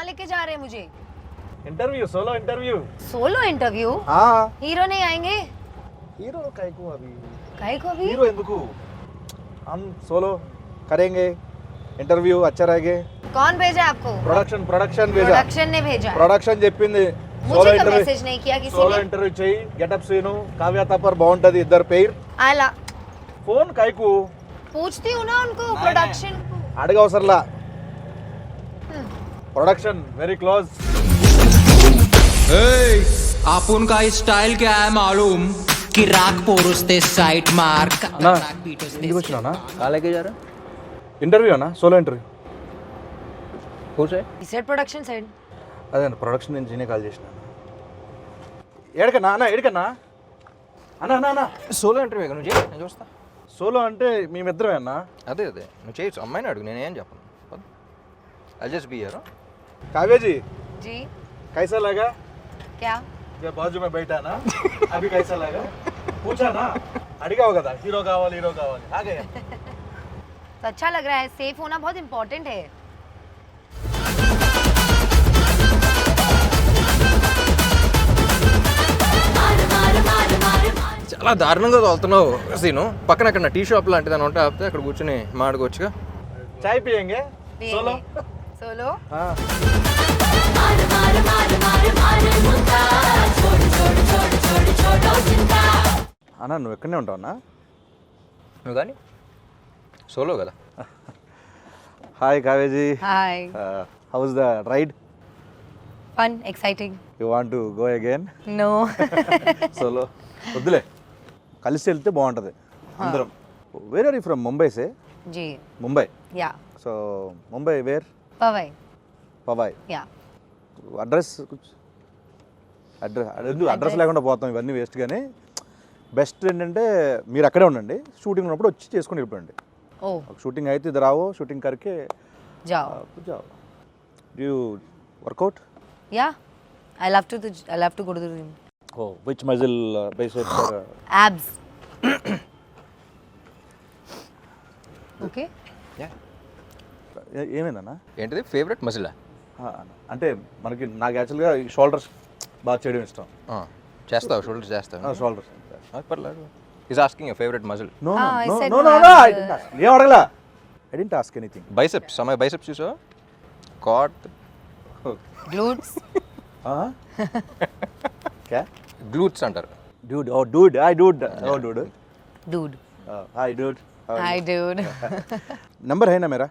लेके जा रहे हैं मुझे? Interview, solo interview. Solo interview? हाँ। हीरो नहीं आएंगे? हीरो काहे को अभी? काहे को अभी? हीरो ఎందుకు? हम सोलो करेंगे इंटरव्यू अच्छा रहेगा। कौन भेजा आपको? प्रोडक्शन भेजा। प्रोडक्शन ने भेजा है। ప్రొడక్షన్ చెప్పింది मुझे तो मैसेज नहीं किया किसी సోలో ने। ఇంటర్వ్యూ చేయి, గెటప్ సీను, కావ్య తపర్ బాగుంటది, ఇద్దరు పేర్। आला ఫోన్ కాయకు पूछती हूँ ना उनको प्रोडक्शन को। అడగవసరలా। Production very close. आपण का स्टाइल क्या है मालूम कि राग पोरुस्ते साइट मार्क ना ఇంటికి వచ్చినానా? कहाँ लेके जा रहा ఇంటర్వ్యూ అన్నా, సోలో ఇంటర్వ్యూ। खुश है? He said production side. అదే అన్న, ప్రొడక్షన్ నుంచి నేనే కాల్ చేసిన। ఏడకన్నా అన్న, ఏడకన్నా అన్న అన్న అన్న, సోలో ఇంటర్వ్యూ నువ్వు చేయి, నేను చూస్తా. సోలో అంటే మేమిద్దరమే అన్న। అదే నువ్వు చేయొచ్చు, అమ్మాయిని అడుగు, నేనేం చెప్పను. I just be here. Kavya ji ji कैसा लगा? क्या? ये बाजू में बैठा ना, अभी कैसा लगा? पूछा ना, अड़गा होगा था हीरो कावाली आ गया। तो अच्छा लग रहा है। सेफ होना बहुत इम्पोर्टेंट है। చాలా దారుణంగా తోలుతున్నావు సీను. పక్కన అక్కడ టీ షాప్ లాంటిది అని ఉంటే ఆపితే అక్కడ కూర్చొని మాడుకోవచ్చుగా. चाय पियेंगे सोलो? सोलो? हाँ। అన్న నువ్వు ఎక్కడనే ఉంటావు అన్న? నువ్వు కానీ సోలో కదా. హాయ్ కావేజీ, hi. How is the ride? Fun exciting. You want to go again? No. Solo వద్దులే, కలిసి వెళ్తే బాగుంటుంది అందరం। Where are you from? Mumbai సే? जी Mumbai. Yeah so Mumbai where? Powai Powai. Yeah address address లేకుండా పోతాం, ఇవన్నీ వేస్ట్. కానీ బెస్ట్ ఏంటంటే మీరు అక్కడే ఉండండి, షూటింగ్ ఉన్నప్పుడు వచ్చి చేసుకొని వెళ్ళిపోండి। ओ షూటింగ్ అయితే ఇద్దరు రావో, షూటింగ్ కరికే जाओ। जाओ। Do you work out? या I love to go to the gym। Oh, which muscle, biceps or abs। Okay ఏమైందన్నా? ఏంటిది ఫేవరెట్ మజిలా? అంటే నాకు యాక్చువల్గా షోల్డర్స్ బాగా చేయడం ఇష్టం। చేస్తావు? షోల్డర్స్ చేస్తావు? షోల్డర్స్ పర్లేదు. Is asking favourite muscle. No I no said no no no abs. ఏం అడగలా, I didn't ask anything. Biceps, అమ్మాయి బైసెప్స్ చూసావా? కాట్ glutes। क्या? గ్లూట్స్ అంటారు. Dude, oh dude, hi dude, oh dude, dude hi dude, hi dude। Number है ना मेरा?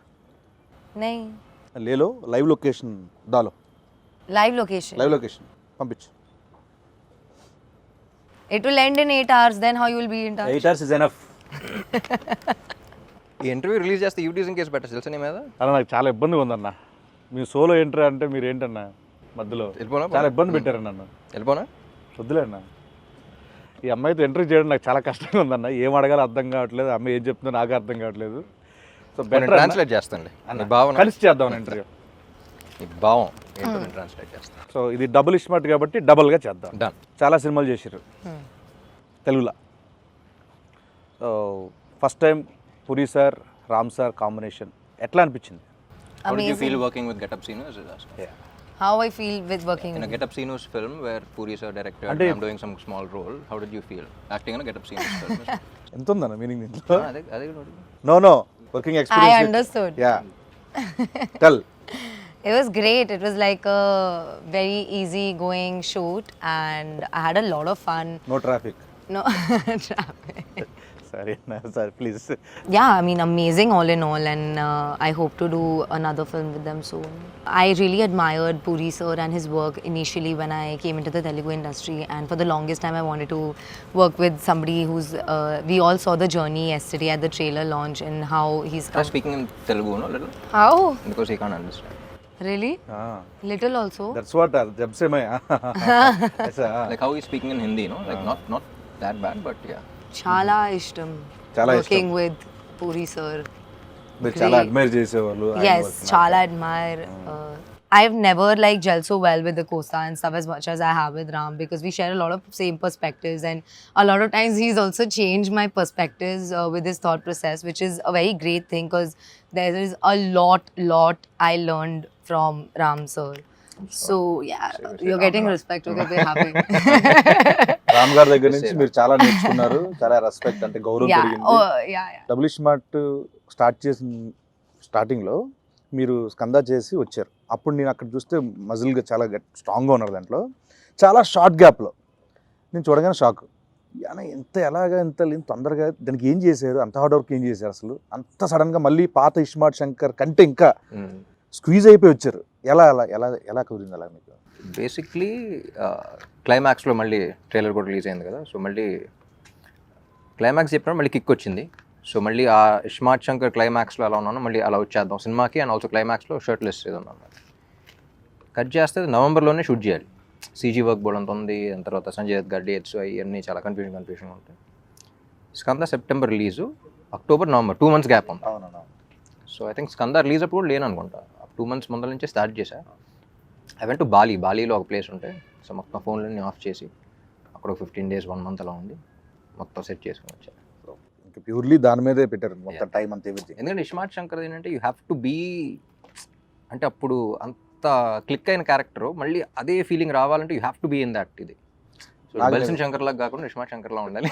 नहीं, ले लो, लाइव लोकेशन डालो, live location। लाइव लोकेशन पंपिंచు। It will end in 8 hours, then how you will be in touch? 8 hours is enough। ఈ interview release చేస్తే యూటీజన్ కేసు పెట్టచ్చు తెలుసా నీ మీద? అలా నాకు చాలా ఇబ్బందిగా ఉందన్న, మీ సోలో ఎంట్రీ అంటే మీరు ఏంటన్నా మధ్యలో వెళ్ళిపోనా? చాలా ఇబ్బంది పెట్టారు నన్ను। వెళ్ళిపోనా? వద్దులే అన్న, ఈ అమ్మాయితో ఎంట్రీ చేయడం నాకు చాలా కష్టంగా ఉందన్న, ఏం అడగాలో అర్థం కావట్లేదు, అమ్మాయి ఏం చెప్తుందో నాకు అర్థం కావట్లేదు। సో నేను ట్రాన్స్లేట్ చేస్తాను నీ భావన, కలిసి చేద్దాం ఇంటర్వ్యూ, నీ భావం ఏంటో నేను ట్రాన్స్లేట్ చేస్తాను. సో ఇది డబుల్ ఇస్మార్ట్ కాబట్టి డబుల్గా చేద్దాం। డన్. చాలా సినిమాలు చేశారు తెలుగులో। So first time puri sir, Ram sir combination ఎట్లా అనిపించింది? How did you Amazing. feel working with Get Up Sinus? How I feel with working In a with Get Up Sinus film where Puri sir directed and అంటే- I'm doing some small role, how did you feel acting in a Get Up Sinus film? ఎంత ఉందన్న meaning దీంట్లో? అదే కూడా అడుగు. No working I experience understood. Yeah tell. It was great. It was like a very easy going shoot and I had a lot of fun. No traffic? No traffic. సరే sir please. Yeah, I mean, amazing all in all, and I hope to do another film with them soon. I really admired Puri sir and his work initially when I came into the Telugu industry, and for the longest time I wanted to work with somebody who's, we all saw the journey yesterday at the trailer launch and how he's Try speaking in Telugu, no, little, How? because he can't understand. Really? Little also? That's what జబ్ సే మై Like how he's speaking in Hindi, no, like not that bad, but yeah. Chala ishtam. Chala working with Puri sir. మీరు చాలా admire చేసేవాళ్ళు। Yes, chala admire. I've never like gelled so well with the Costa and stuff as much as I have with Ram, because we share a lot of same perspectives, and a lot of times he's also changed my perspectives with his thought process, which is a very great thing because there is a lot I learned from Ram sir. So yeah, you're getting respect. Okay, we're happy. Ram గారి దగ్గర నుంచి మీరు చాలా నేర్చుకున్నారు, చాలా respect అంటే గౌరవం yeah. పెరిగింది. Oh yeah. Double smart start చేసిన స్టార్టింగ్లో మీరు స్కందా చేసి వచ్చారు. అప్పుడు నేను అక్కడ చూస్తే మజిల్గా చాలా స్ట్రాంగ్గా ఉన్నారు. దాంట్లో చాలా షార్ట్ గ్యాప్లో నేను చూడగానే షాక్. ఎంత తొందరగా దానికి ఏం చేశారు, అంత హార్డ్ వర్క్ ఏం చేశారు అసలు, అంత సడన్గా మళ్ళీ పాత ఇస్మార్ట్ శంకర్ కంటే ఇంకా స్క్వీజ్ అయిపోయి వచ్చారు. ఎలా ఎలా ఎలా ఎలా కుదిరింది అలా మీకు? బేసిక్లీ క్లైమాక్స్లో మళ్ళీ ట్రైలర్ కూడా రిలీజ్ అయింది కదా, సో మళ్ళీ క్లైమాక్స్ చెప్పినప్పుడు మళ్ళీ కిక్ వచ్చింది. సో మళ్ళీ ఆ ఇస్మార్ట్ శంకర్ క్లైమాక్స్లో అలా ఉన్నాను, మళ్ళీ అలా వచ్చేద్దాం సినిమాకి. అండ్ ఆల్సో క్లైమాక్స్లో షర్ట్లెస్ ఏదో ఉన్నాను. కట్ చేస్తే నవంబర్లోనే షూట్ చేయాలి. సీజీ వర్క్ బోర్డ్ అంత ఉంది, దాని తర్వాత సంజయ్ దత్ గారి డేట్స్ అవన్నీ చాలా కన్ఫ్యూజన్ ఉంటాయి. Skanda September release, October November 2 months gap ఉంది. అవునన్నా. So I think Skanda release అప్పుడు లేను అనుకుంటా. 2 months ముందర నుంచే స్టార్ట్ చేశా. ఐ వెంట్ టు బాలీలో ఒక ప్లేస్ ఉంటే, సో మొత్తం ఫోన్లన్నీ ఆఫ్ చేసి అక్కడ 15 days 1 month అలా ఉంది, మొత్తం సెట్ చేసుకుని వచ్చా. ఇంకా ప్యూర్లీ దాని మీదే పెట్టారు మొత్తం టైం అంతా ఎవ్రీథింగ్. ఎందుకంటే ఇస్మార్ట్ శంకర్ ఏంటంటే యూ హ్యావ్ టు బీ, అంటే అప్పుడు అంత క్లిక్ అయిన క్యారెక్టర్ మళ్ళీ అదే ఫీలింగ్ రావాలంటే you have to be in that. ఇది సో బల్సన్ శంకర్ లాగా కాకుండా ఇస్మార్ట్ శంకర్లా ఉండాలి.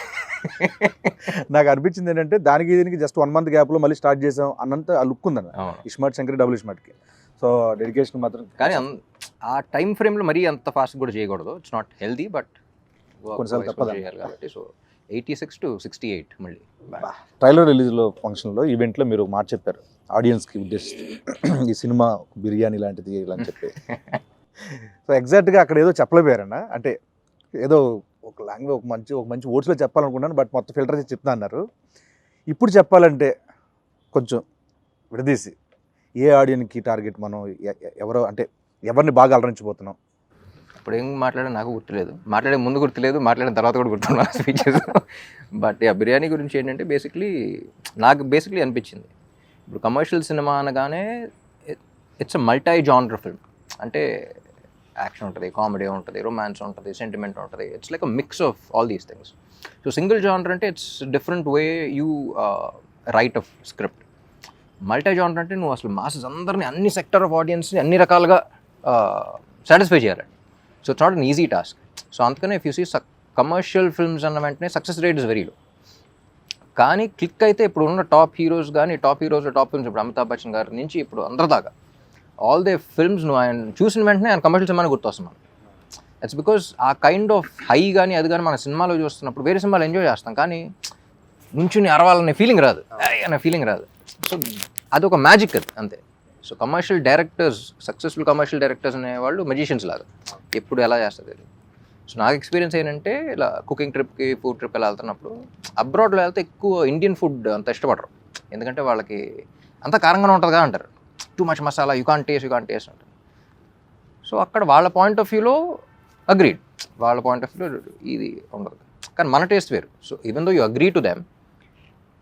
నాకు అనిపించింది ఏంటంటే దీనికి జస్ట్ 1 month గ్యాప్లో మళ్ళీ స్టార్ట్ చేసాం అన్నంత ఆ లుక్ ఉందన్న ఇస్మార్ట్ శంకర్ డబుల్ ఇస్మార్ట్కి. సో డెడికేషన్ మాత్రం, కానీ ఆ టైం ఫ్రేమ్లో మరీ అంత ఫాస్ట్ కూడా చేయకూడదు. ఇట్స్ నాట్ హెల్దీ, బట్ కొన్నిసార్లు తప్పదు చేయాలి కాబట్టి. సో 86 to 68 మళ్ళీ ట్రైలర్ రిలీజ్లో ఫంక్షన్లో ఈవెంట్లో మీరు ఒక మాట చెప్పారు ఆడియన్స్కి ఉద్దేశిస్తూ, ఈ సినిమా బిర్యానీ లాంటిది ఇలా అని చెప్పి. సో ఎగ్జాక్ట్గా అక్కడ ఏదో చెప్పలేకపోయారన్న, అంటే ఏదో ఒక లాంగ్వేజ్ ఒక మంచి వర్డ్స్లో చెప్పాలనుకున్నాను, బట్ మొత్తం ఫిల్టర్ చేసి చెప్తా అన్నారు. ఇప్పుడు చెప్పాలంటే కొంచెం విడదీసి ఏ ఆడియన్కి టార్గెట్, మనం ఎవరో అంటే ఎవరిని బాగా అలరించిపోతున్నాం? ఇప్పుడు ఏం మాట్లాడా నాకు గుర్తులేదు, మాట్లాడే ముందు గుర్తులేదు, మాట్లాడిన తర్వాత కూడా గుర్తున్నాను స్పీచెస్. బట్ ఆ బిర్యానీ గురించి ఏంటంటే నాకు అనిపించింది, ఇప్పుడు కమర్షియల్ సినిమా అనగానే it's a multi genre film. అంటే యాక్షన్ ఉంటుంది, కామెడీ ఉంటుంది, రొమాన్స్ ఉంటుంది, సెంటిమెంట్ ఉంటుంది. It's like a mix of all these things. So single genre అంటే it's different way you write of script. Multi genre అంటే నువ్వు అసలు మాసెస్ అందరినీ, అన్ని సెక్టర్ ఆఫ్ ఆడియన్స్ని అన్ని రకాలుగా సాటిస్ఫై చేయాలి. So it's not an easy task. So అందుకనే if you see commercial films అన్న వెంటనే success rate is very low. కానీ క్లిక్ అయితే ఇప్పుడు ఉన్న టాప్ హీరోస్ టాప్ ఫిల్మ్స్, ఇప్పుడు అమితాబ్ బచ్చన్ గారి నుంచి ఇప్పుడు అందరి దాకా ఆల్ దే ఫిల్మ్స్ నువ్వు ఆయన చూసిన వెంటనే ఆయన కమర్షియల్ సినిమాని గుర్తొస్తున్నాను. ఇట్స్ బికాస్ ఆ కైండ్ ఆఫ్ హై కానీ అది కానీ మన సినిమాలో చూస్తున్నప్పుడు వేరే సినిమాలు ఎంజాయ్ చేస్తాం, కానీ నుంచుని అరవాలనే ఫీలింగ్ రాదు, అనే ఫీలింగ్ రాదు. సో అదొక మ్యాజిక్ అది అంతే. So commercial directors, successful commercial directors అనేవాళ్ళు మెజిషియన్స్ లాగా, ఎప్పుడు ఎలా చేస్తుంది. సో నాకు ఎక్స్పీరియన్స్ ఏంటంటే ఇలా కుకింగ్ ట్రిప్కి, ఫుడ్ ట్రిప్ ఎలా వెళ్తున్నప్పుడు, అబ్రాడ్లో వెళ్తే ఎక్కువ ఇండియన్ ఫుడ్ అంత ఇష్టపడరు, ఎందుకంటే వాళ్ళకి అంత కారంగానే ఉంటుందిగా అంటారు, too much masala, you can't taste అంటారు. సో అక్కడ వాళ్ళ పాయింట్ ఆఫ్ వ్యూలో అగ్రీడ్, వాళ్ళ పాయింట్ ఆఫ్ వ్యూలో ఇది ఉండదు, కానీ మన టేస్ట్ వేరు. So even though you agree to them,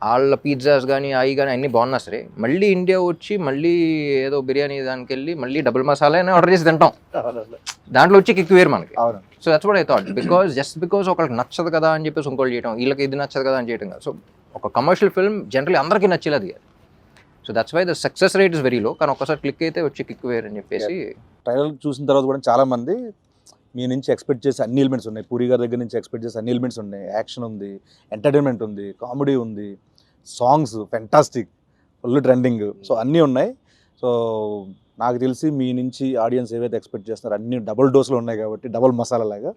వాళ్ళ పిజ్జాస్ కానీ అవి కానీ అన్నీ బాగున్నా సరే, మళ్ళీ ఇండియా వచ్చి మళ్ళీ ఏదో బిర్యానీ దానికి వెళ్ళి మళ్ళీ డబుల్ మసాలా అని ఆర్డర్ చేసి తింటాం, దాంట్లో వచ్చి కిక్ వేరు మనకి. So that's what I thought, because ఒకళ్ళకి నచ్చదు కదా అని చెప్పేసి ఇంకోళ్ళు చేయడం, వీళ్ళకి ఇది నచ్చదు కదా అని చేయడం కాదు. సో ఒక కమర్షియల్ ఫిల్మ్ జనరల్లీ అందరికీ నచ్చేది కాదు. So that's why the success rate is very low, కానీ ఒకసారి క్లిక్ అయితే వచ్చి కిక్ వేరు అని చెప్పేసి. ట్రైలర్ చూసిన తర్వాత కూడా చాలామంది మీ నుంచి ఎక్స్పెక్ట్ చేసే అన్ని ఎలిమెంట్స్ ఉన్నాయి, పూరి గారి దగ్గర నుంచి ఎక్స్పెక్ట్ చేసే అన్ని ఎలిమెంట్స్ ఉన్నాయి, యాక్షన్ ఉంది, ఎంటర్టైన్మెంట్ ఉంది, కామెడీ ఉంది, songs fantastic, full trending, so అన్నీ ఉన్నాయి. సో నాకు తెలిసి మీ నుంచి ఆడియన్స్ ఏవైతే ఎక్స్పెక్ట్ చేస్తున్నారో అన్ని డబుల్ డోస్లో ఉన్నాయి కాబట్టి, డబుల్ మసాలా లాగా.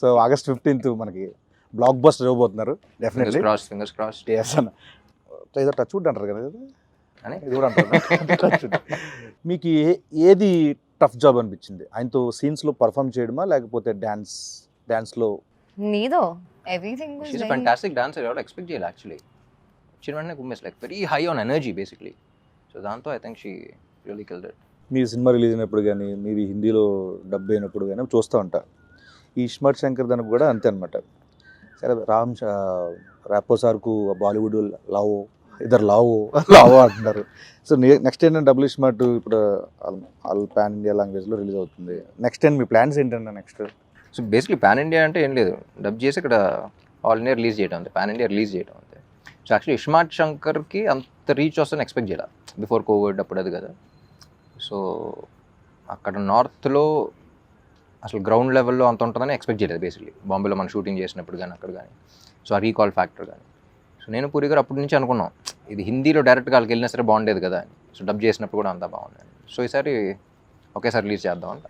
సో August 15th మనకి బ్లాక్ బస్టర్ ఇవ్వబోతున్నారు డెఫినెట్లీ. Fingers cross. ఏదో టచ్ వుడ్ అంటారు కదా, ఇది కూడా అంటారు. మీకు ఏది టఫ్ జాబ్ అనిపించింది? ఆయనతో సీన్స్లో పర్ఫామ్ చేయడమా, లేకపోతే డాన్స్లో? Neither. Everything was She's a very... fantastic dancer. I would expect jail actually. She went like very high on energy basically. So దాంతో I think she really killed it. Me cinema release అయినప్పుడు కానీ, మీవి హిందీలో dub అయినప్పుడు కానీ చూస్తూ ఉంటా. ఈ ఇస్మార్ట్ శంకర్ దానికి కూడా అంతే అనమాట. సరే ర్యాపో సార్కు బాలీవుడ్ లావో ఇద్దరు లావో అంటున్నారు. సో నెక్స్ట్ ఏంటంటే డబుల్ ఇస్మార్ట్ ఇప్పుడు ఆల్ పాన్ ఇండియా లాంగ్వేజ్లో రిలీజ్ అవుతుంది. నెక్స్ట్ టైం మీ ప్లాన్స్ ఏంటంటే next? So basically pan India అంటే ఏం లేదు, డబ్ చేసి ఇక్కడ ఆల్ ఇండియా రిలీజ్ చేయడం అంతే, పాన్ ఇండియా రిలీజ్ చేయడం అంతే. సో యాక్చువల్లీ ఇస్మార్ట్ శంకర్కి అంత రీచ్ వస్తుందని ఎక్స్పెక్ట్ చేయాలి బిఫోర్ కోవిడ్ అప్పుడు, అది కదా. సో అక్కడ నార్త్లో అసలు గ్రౌండ్ లెవెల్లో అంత ఉంటుందని ఎక్స్పెక్ట్ చేయలేదు బేసిక్లీ. బాంబేలో మనం షూటింగ్ చేసినప్పుడు కానీ అక్కడ కానీ. సో ఆ రీకాల్ ఫ్యాక్టర్ కానీ. సో నేను పూరి గారు అప్పటి నుంచి అనుకున్నాం ఇది హిందీలో డైరెక్ట్గా వాళ్ళకి వెళ్ళినా సరే బాగుండేది కదా అని. సో డబ్ చేసినప్పుడు కూడా అంతా బాగుంది. సో ఈసారి ఒకేసారి రిలీజ్ చేద్దాం అంట.